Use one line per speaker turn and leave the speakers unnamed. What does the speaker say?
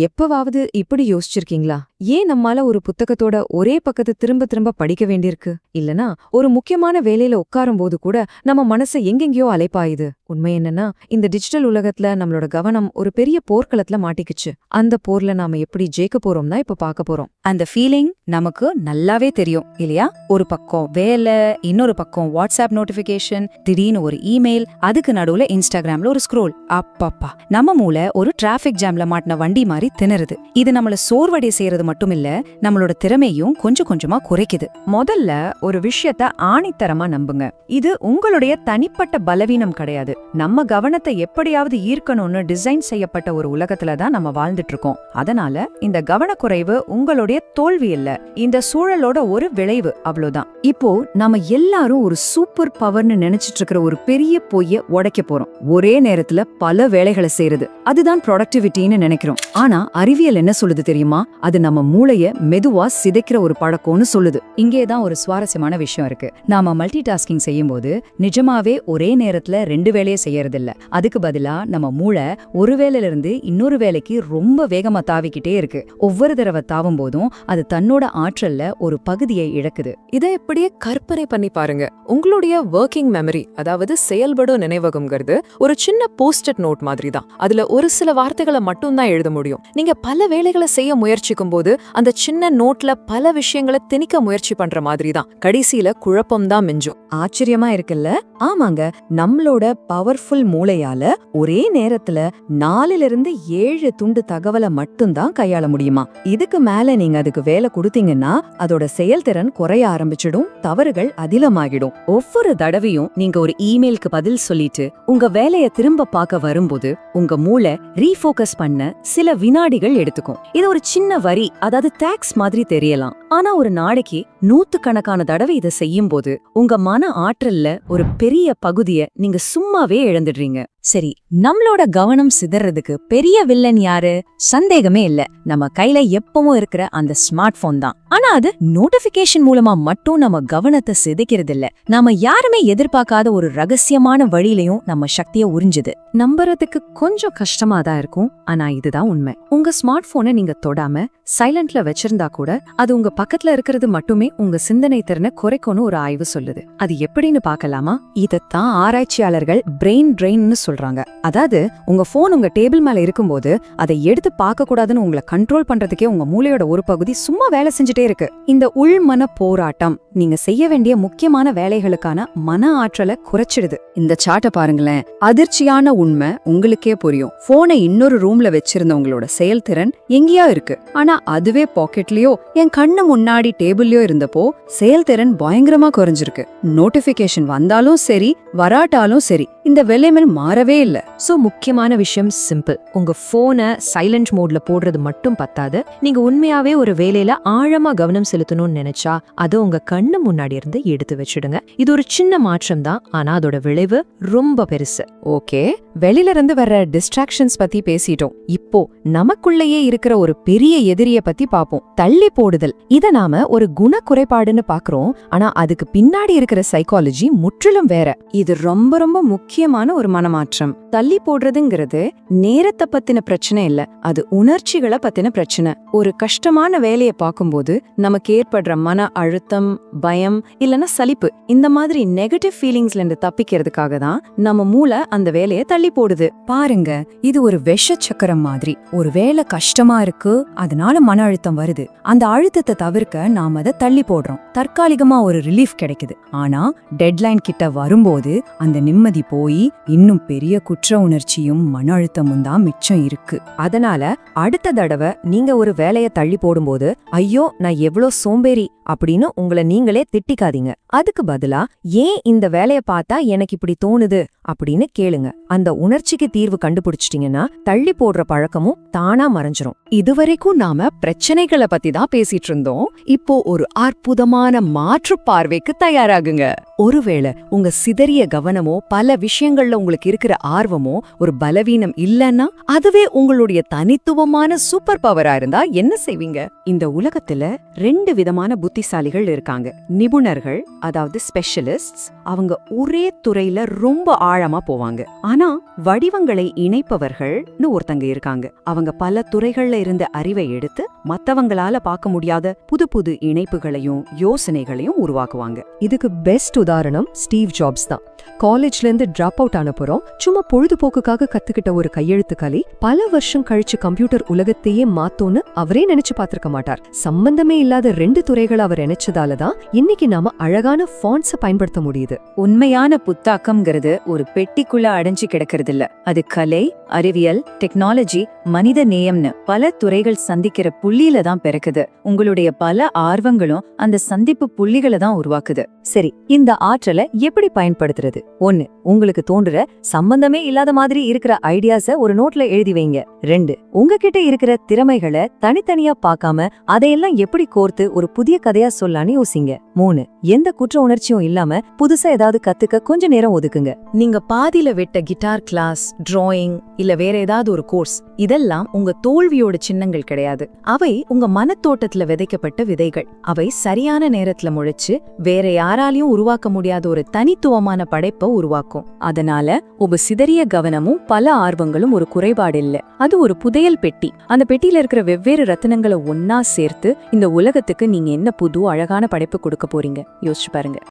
எப்பவாவது இப்படி யோசிச்சிருக்கீங்களா? ஏன் நம்மால ஒரு புத்தகத்தோட ஒரே பக்கத்தை திரும்ப திரும்ப படிக்க வேண்டியிருக்கு? இல்லனா ஒரு முக்கியமான வேலையில உட்காரும்போது கூட நம்ம மனசை எங்கெங்கயோ அலைப்பாயுது. உண்மை என்னன்னா, இந்த டிஜிட்டல் உலகத்துல நம்மளோட கவனம் ஒரு பெரிய போர்க்களத்துல மாட்டிக்கிச்சு. அந்த போர்ல நாம எப்படி ஜெயிக்க போறோம் தான் இப்ப பார்க்க போறோம்.
அந்த ஃபீலிங் நமக்கு நல்லாவே தெரியும் இல்லையா? ஒரு பக்கம் வேலை, இன்னொரு பக்கம் வாட்ஸ்அப் நோட்டிபிகேஷன், திடீர்னு ஒரு இமெயில், அதுக்கு நடுவுல இன்ஸ்டாகிராம்ல ஒரு ஸ்க்ரோல். அப்பப்பா, நம்ம மூளை ஒரு டிராபிக் ஜாம்ல மாட்டின வண்டி மாதிரி திணறுது. இது நம்மள சோர்வடை செய்யறது மட்டும் இல்ல, நம்மளோட திறமையும் கொஞ்சம் கொஞ்சமா குறைக்குது.
முதல்ல ஒரு விஷயத்த ஆணித்தரமா நம்புங்க. இது உங்களுடைய தனிப்பட்ட பலவீனம் கிடையாது. நம்ம கவனத்தை எப்படியாவது ஈர்க்கணும்னு டிசைன் செய்யப்பட்ட ஒரு உலகத்துல தான் நம்ம வாழ்ந்துட்டு இருக்கோம். அதனால இந்த கவனக்குறைவு உங்களுடைய தோல்வி இல்ல, இந்த சூழலோட ஒரு விளைவு, அவ்வளவுதான். இப்போ நாம எல்லாரும் ஒரு சூப்பர் பவர்னு நினைச்சிட்டு இருக்கிற ஒரு பெரிய பொய்ய உடைக்க போறோம். ஒரே நேரத்துல பல வேலைகளை செய்யறது, அதுதான் ப்ரொடக்டிவிட்டின்னு நினைக்கிறோம். ஆனா அறிவியல் என்ன சொல்லுது தெரியுமா? அது நம்ம மூளைய மெதுவா சிதைக்கிற ஒரு பழக்கம்னு சொல்லுது.
இங்கேதான் ஒரு சுவாரஸ்யமான விஷயம் இருக்கு. நாம மல்டி டாஸ்கிங் செய்யும்போது நிஜமாவே ஒரே நேரத்துல 2 வேலையை செய்யறதில்ல. அதுக்கு பதிலா நம்ம மூளை ஒரு வேலையில இருந்து இன்னொரு வேலைக்கு ரொம்ப வேகமா தாவிக்கிட்டே இருக்கு. ஒவ்வொரு தடவை தாவும் போதும் அது தன்னோட ஆற்றல்ல ஒரு பகுதியை இழக்குது.
இதை எப்படியே கற்பனை பண்ணி பாருங்க. உங்களுடைய ஒர்க்கிங் மெமரி, அதாவது செயல்படும் நினைவகம்ங்கிறது ஒரு சின்ன போஸ்டட் நோட் மாதிரி தான். அதுல ஒரு சில வார்த்தைகளை மட்டும் தான் எழுத முடியும். நீங்க பல வேலைகளை செய்ய முயற்சிக்கும் போது அந்த சின்ன நோட்ல பல விஷயங்களை திணிக்க முயற்சி பண்ற மாதிரி தான். கடைசியில குழப்பம் தான் மிஞ்சும். ஆச்சரியமா இருக்குல்ல? ஆமாங்க, நம்மளோட பவர்ஃபுல் மூளையால ஒரே நேரத்துல 4 to 7 துண்டு தகவலை மட்டும்தான் கையாள முடியுமா? இதுக்கு மேல நீங்க அதுக்கு வேலை கொடுத்தீங்கன்னா அதோட செயல்திறன் குறைய ஆரம்பிச்சிடும், தவறுகள் அதிகமாகிடும்.
ஒவ்வொரு தடவையும் நீங்க ஒரு இமெயிலுக்கு பதில் சொல்லிட்டு உங்க வேலையை திரும்ப பார்க்க வரும்போது உங்க மூளை ரீஃபோக்கஸ் பண்ண சில வினாடிகள் எடுத்துக்கும். இது ஒரு சின்ன வரி, அதாவது டாக்ஸ் மாதிரி தெரியலாம். ஆனா ஒரு நாளைக்கு 100கணக்கான தடவை இதை செய்யும் போது உங்க மன ஆற்றல்ல ஒரு பெரிய பகுதியை நீங்க சும்மாவே இழந்துடுறீங்க. சரி, நம்மளோட கவனம் சிதறதுக்கு பெரிய வில்லன் யாரு? சந்தேகமே இல்ல, நம்ம கையில எப்பவும் இருக்கிற அந்த ஸ்மார்ட் போன் தான். ஆனா அது நோட்டிபிகேஷன் மூலமா மட்டும் நம்ம கவனத்தை சிதைக்கிறது இல்ல, நாம யாருமே எதிர்பார்க்காத ஒரு ரகசியமான வழியிலையும் நம்ம சக்தியை உறிஞ்சுது.
நம்புறதுக்கு கொஞ்சம் கஷ்டமா தான் இருக்கும், ஆனா இதுதான் உண்மை. உங்க ஸ்மார்ட் போனை நீங்க தொடாம சைலண்ட்ல வச்சிருந்தா கூட அது உங்க பக்கத்துல இருக்கிறது மட்டுமே உங்க சிந்தனை திறனை குறைக்கும்னு ஒரு ஆய்வு சொல்லுது. அது எப்படின்னு பார்க்கலாமா? இதத்தான் ஆராய்ச்சியாளர்கள் பிரெயின் ட்ரெயின்னு சொல்றாங்க. அதாவது உங்க போன் உங்க டேபிள் மேல இருக்கும்போது அதை எடுத்து பார்க்க கூடாதுன்னு உங்களை கண்ட்ரோல் பண்றதுக்கே உங்க மூளையோட ஒரு பகுதி சும்மா வேலை செஞ்சுட்டே இருக்கு. இந்த உள்மன போராட்டம் நீங்க செய்ய வேண்டிய முக்கியமான வேலைகளுக்கான மன ஆற்றலை குறைச்சிடுது. இந்த சார்ட்டை பாருங்களேன், அதிர்ச்சியான உண்மை உங்களுக்கே புரியும். போனை இன்னொரு ரூம்ல வச்சிருந்தவங்களோட செயல்திறன் எங்கேயா இருக்கு, ஆனா அதுவே பாக்கெட்லயோ என் கண்ணு முன்னாடி டேபிள்லயோ இருந்தப்போ செயல்திறன் பயங்கரமா குறைஞ்சிருக்கு. நோட்டிபிகேஷன் வந்தாலும் சரி வராட்டாலும் சரி இந்த விலைமல் மாறவே இல்ல. சோ முக்கியமான விஷயம் சிம்பிள். உங்க போனை சைலண்ட் மோட்ல போடுறது மட்டும் பத்தாது. நீங்க உண்மையாவே ஒரு வேலையில ஆழமா கவனம் செலுத்தணும்னு நினைச்சா அதை உங்க கண்ணு முன்னாடி இருந்து எடுத்து வச்சிடுங்க. இது ஒரு சின்ன மாற்றம் தான், ஆனா அதோட விளைவு ரொம்ப பெருசு. ஓகே, வெளியில இருந்து வர்ற டிஸ்ட்ராக்ஷன்ஸ் பத்தி பேசிட்டோம். இப்போ நமக்குள்ளேயே இருக்கிற ஒரு பெரிய எதிரிய பத்தி பாப்போம், தள்ளி போடுதல். இத நாம ஒரு குண குறைபாடுன்னு பாக்குறோம், ஆனா அதுக்கு பின்னாடி இருக்கிற சைக்காலஜி முற்றிலும் வேற. இது ரொம்ப ரொம்ப முக்கியமான ஒரு மனமாற்றம். தள்ளி போடுறதுங்கிறது நேரத்தை பத்தின பிரச்சனை இல்ல, அது உணர்ச்சிகளை பத்தின பிரச்சனை. ஒரு கஷ்டமான வேலையை பார்க்கும்போது நமக்கு ஏற்படுற மன அழுத்தம், பயம் இல்லனா சலிப்பு, இந்த மாதிரி நெகட்டிவ் ஃபீலிங்ஸ்ல இருந்து தப்பிக்கிறதுக்காக தான் நம்ம மூளை அந்த வேலையை தள்ளி போடுது. பாருங்க, இது ஒரு விஷ சக்கரம் மாதிரி. ஒரு வேலை கஷ்டமா இருக்கு, அதனால மன அழுத்தம் வருது. அந்த அழுத்தத்தை தவிர்க்க நாம அதை தள்ளி போடுறோம். தற்காலிகமா ஒரு ரிலீஃப் கிடைக்குது. ஆனா டெட்லைன் கிட்ட வரும்போது அந்த நிம்மதி போய் இன்னும் பெரிய குற்ற உணர்ச்சியும் மன அழுத்தமும் தான் மிச்சம் இருக்கு. அதனால அடுத்த தடவை நீங்க ஒரு வேலையை தள்ளி போடும்போது ஐயோ நான் எவ்வளோ சோம்பேறி அப்படின்னு உங்களை நீங்களே திட்டிக்காதீங்க. அதுக்கு பதிலா ஏன் இந்த வேலையை பார்த்தா எனக்கு இப்படி தோணுது அப்படின்னு கேளுங்க. அந்த உணர்ச்சிக்கு தீர்வு கண்டுபிடிச்சிட்டீங்கன்னா தள்ளி போடுற பழக்கமும் தானா மறைஞ்சிரும். இதுவரைக்கும் நாம பிரச்சனைகளை பத்தி தான் பேசிட்டு இருந்தோம். இப்போ ஒரு அற்புதமான மாற்று பார்வைக்கு தயாராகுங்க. ஒருவேளை உங்க சிதறிய கவனமோ பல விஷயங்கள்ல உங்களுக்கு இருக்கிற இருக்கிற ஆர்வமோ ஒரு பலவீனம் இல்லைன்னா அதுவே உங்களுடைய தனித்துவமான சூப்பர் பவரா இருந்தா என்ன செய்வீங்க?
இந்த உலகத்துல 2 விதமான புத்திசாலிகள் இருக்காங்க. நிபுணர்கள், அதாவது ஸ்பெஷலிஸ்ட்ஸ். அவங்க ஒரே துறையில ரொம்ப ஆழமா போவாங்க. ஆனா வடிவங்களை இணைப்பவர்கள்னு ஒருத்தங்க இருக்காங்க. அவங்க பல துறைகள்ல இருந்த அறிவை எடுத்து மத்தவங்களால பார்க்க முடியாத புது புது இணைப்புகளையும் யோசனைகளையும் உருவாக்குவாங்க.
இதுக்கு பெஸ்ட் உதாரணம் ஸ்டீவ் ஜாப்ஸ் தான். காலேஜ்ல இருந்து டிராப் அவுட் ஆனப்புறம் சும்மா பொழுதுபோக்குக்காக கத்துக்கிட்ட ஒரு கையெழுத்து கலை பல வருஷம் கழிச்சு கம்ப்யூட்டர் உலகத்தையே மாத்தோன்னு அவரே நினைச்சு பார்த்திருக்க மாட்டார். சம்பந்தமே இல்லாத 2 துறைகளை அவர் நினைச்சதாலதான் இன்னைக்கு நாம அழகான ஃபாண்ட்ஸை பயன்படுத்த முடியுது.
உண்மையான புத்தாக்கம்ங்கிறது ஒரு பெட்டிக்குள்ள அடைஞ்சு கிடக்கிறது இல்ல. அது கலை, அறிவியல், டெக்னாலஜி, மனித நேயம்னு பல துறைகள் சந்திக்கிற புள்ளியில தான் பிறக்குது. உங்களுடைய பல ஆர்வங்களும் அந்த சந்திப்பு புள்ளிகளை தான் உருவாக்குது. சரி, இந்த ஆற்றலை எப்படி பயன்படுத்துறது? 1. உங்களுக்கு தோன்ற சம்பந்தமே இல்லாத மாதிரி இருக்கிற ஐடியாஸ ஒரு நோட்ல எழுதி வைங்க. 2. உங்ககிட்ட இருக்கிற திறமைகளை தனித்தனியா பார்க்காம அதையெல்லாம் எப்படி கோர்த்து ஒரு புதிய கதையா சொல்லலான்னு யோசிங்க. 3. எந்த குற்ற உணர்ச்சியும் இல்லாம புதுசா ஏதாவது கத்துக்க கொஞ்ச நேரம் ஒதுக்குங்க.
நீங்க பாதியில விட்ட கிட்டார் கிளாஸ், டிராயிங் இல்ல வேற ஏதாவது ஒரு கோர்ஸ், இதெல்லாம் உங்க தோல்வியோட சின்னங்கள் கிடையாது. அவை உங்க மனத்தோட்டத்துல விதைக்கப்பட்ட விதைகள். அவை சரியான நேரத்துல முளைச்சு வேற யாராலையும் உருவாக்க முடியாத ஒரு தனித்துவமான படைப்பை உருவாக்கும்.
அதனால உங்க சிதறிய கவனமும் பல ஆர்வங்களும் ஒரு குறைபாடு இல்ல. அது ஒரு புதையல் பெட்டி. அந்த பெட்டியில இருக்கிற வெவ்வேறு ரத்தினங்களை ஒன்னா சேர்த்து இந்த உலகத்துக்கு நீங்க என்ன புது அழகான படைப்பு கொடுக்க போறீங்க யோசிச்சு பாருங்க.